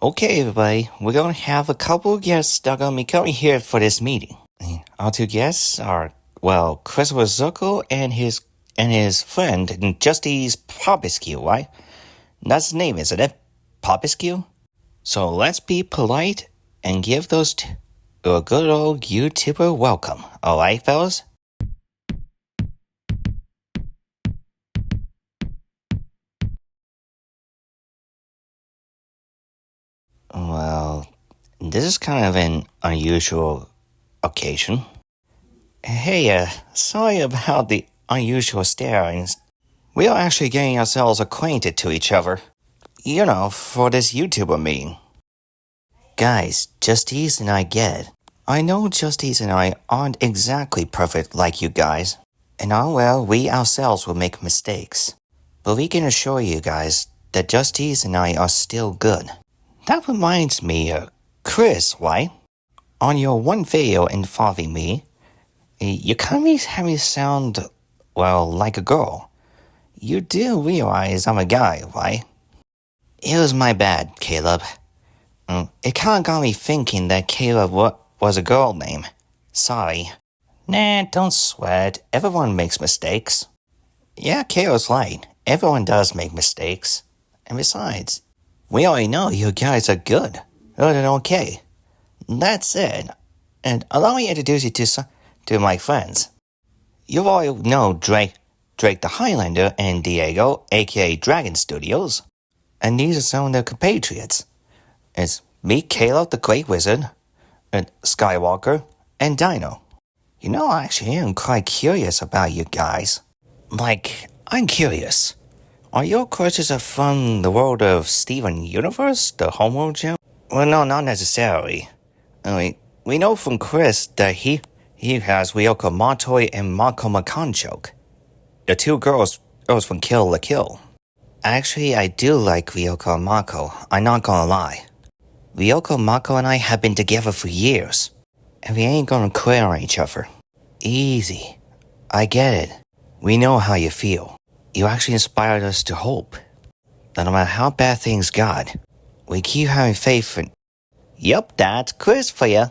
Okay, everybody, we're gonna have a couple of guests that are gonna be coming here for this meeting. Our two guests are, Christopher Zucco and his friend, Justyce Popescu, right? That's his name, isn't it? Popescu? So let's be polite and give those two a good old YouTuber welcome. Alright, fellas? Well, this is kind of an unusual occasion. Hey, sorry about the unusual starings. We are actually getting ourselves acquainted to each other. You know, for this YouTuber meeting. Guys, Justyce and I get it. I know Justyce and I aren't exactly perfect like you guys. And we ourselves will make mistakes. But we can assure you guys that Justyce and I are still good. That reminds me, Chris, right? On your one video involving me, you kind of have me sound, like a girl. You do realize I'm a guy, right? It was my bad, Caleb. It kind of got me thinking that Caleb was a girl name. Sorry. Nah, don't sweat. Everyone makes mistakes. Yeah, Caleb's right. Everyone does make mistakes. And besides, we already know you guys are good. Good and okay. That's it. And allow me to introduce you to my friends. You all know Drake the Highlander and Diego, aka Dragon Studios. And these are some of their compatriots. It's me, Caleb the Great Wizard, and Skywalker, and Dino. You know, I actually am quite curious about you guys. I'm curious. Are your creatures from the world of Steven Universe, the homeworld gem? Well, no, not necessarily. We know from Chris that he has Ryuko and Mako Makanchoke. The two girls from Kill la Kill. Actually, I do like Ryuko and Mako, I'm not gonna lie. Ryuko, Mako, and I have been together for years, and we ain't gonna quit on each other. Easy. I get it. We know how you feel. You actually inspired us to hope that no matter how bad things got, we keep having faith in... Yup, that's Chris for ya.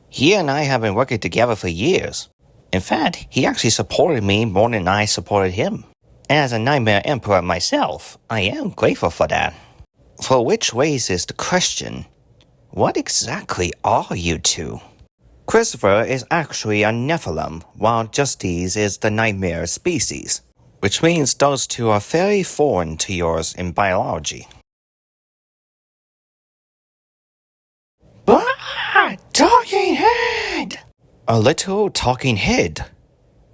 He and I have been working together for years. In fact, he actually supported me more than I supported him. And as a Nightmare Emperor myself, I am grateful for that. For which raises the question, what exactly are you two? Christopher is actually a Nephilim, while Justyce is the Nightmare species, which means those two are very foreign to yours in biology. Talking head! A little talking head?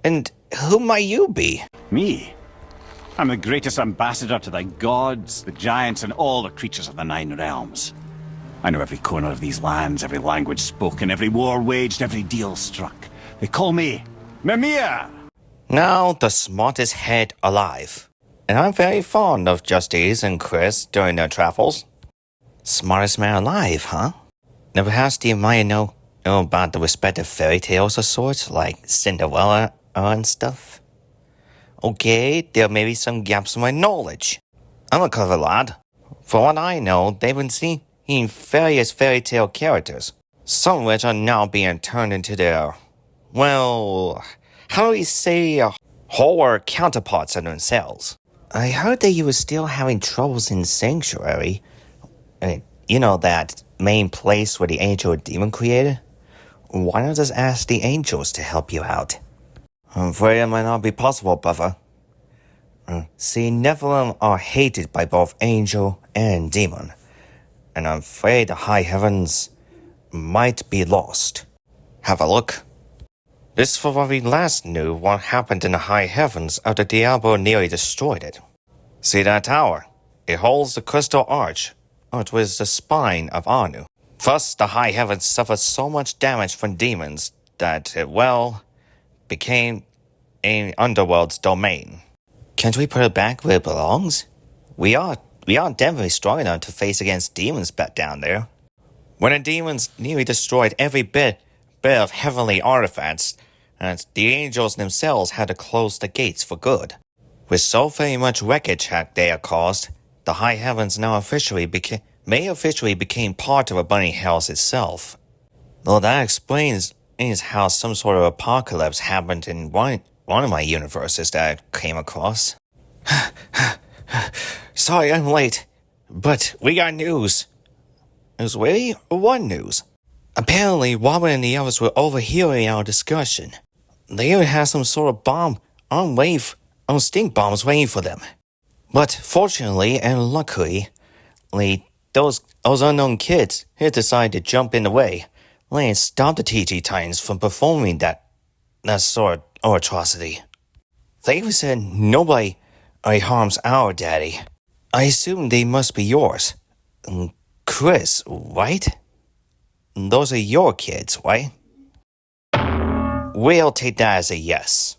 And who might you be? Me? I'm the greatest ambassador to the gods, the giants, and all the creatures of the Nine Realms. I know every corner of these lands, every language spoken, every war waged, every deal struck. They call me Mimir! Now the smartest head alive. And I'm very fond of Justyce and Chris during their travels. Smartest man alive, huh? Now perhaps do you might know about the respective fairy tales of sorts, like Cinderella and stuff? Okay, there may be some gaps in my knowledge. I'm a clever lad. For what I know, they've been seeing various fairy tale characters, some of which are now being turned into their, how do we say, horror counterparts of themselves. I heard that you were still having troubles in Sanctuary. You know, that main place where the angel and demon created? Why not just ask the angels to help you out? I'm afraid it might not be possible, brother. See, Nephilim are hated by both angel and demon, and I'm afraid the high heavens might be lost. Have a look. This is what we last knew what happened in the high heavens after Diablo nearly destroyed it. See that tower? It holds the crystal arch, which was the spine of Anu. Thus, the high heavens suffered so much damage from demons that it, became an underworld's domain. Can't we put it back where it belongs? We are definitely strong enough to face against demons back down there. When the demons nearly destroyed every bit of heavenly artifacts, and the angels themselves had to close the gates for good. With so very much wreckage they have caused, the high heavens now officially may officially became part of a bunny house itself. Well, that explains how some sort of apocalypse happened in one of my universes that I came across. Sorry I'm late, but we got news. News really? What news? Apparently, Robin and the others were overhearing our discussion. They even had some sort of bomb on stink bombs waiting for them. But fortunately and luckily, those unknown kids had decided to jump in the way and stop the TTG Titans from performing that sort of atrocity. They even said nobody harms our daddy. I assume they must be yours. Chris, right? Those are your kids, right? We'll take that as a yes.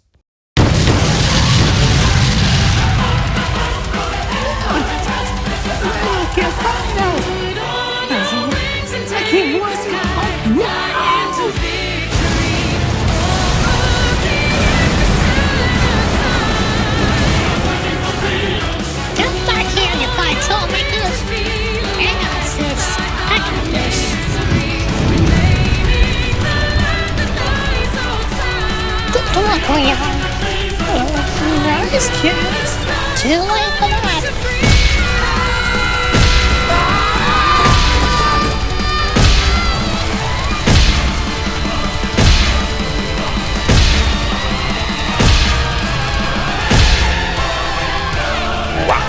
Nice kids. Too late for that. Wow.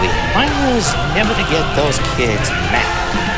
We managed never to get those kids mad.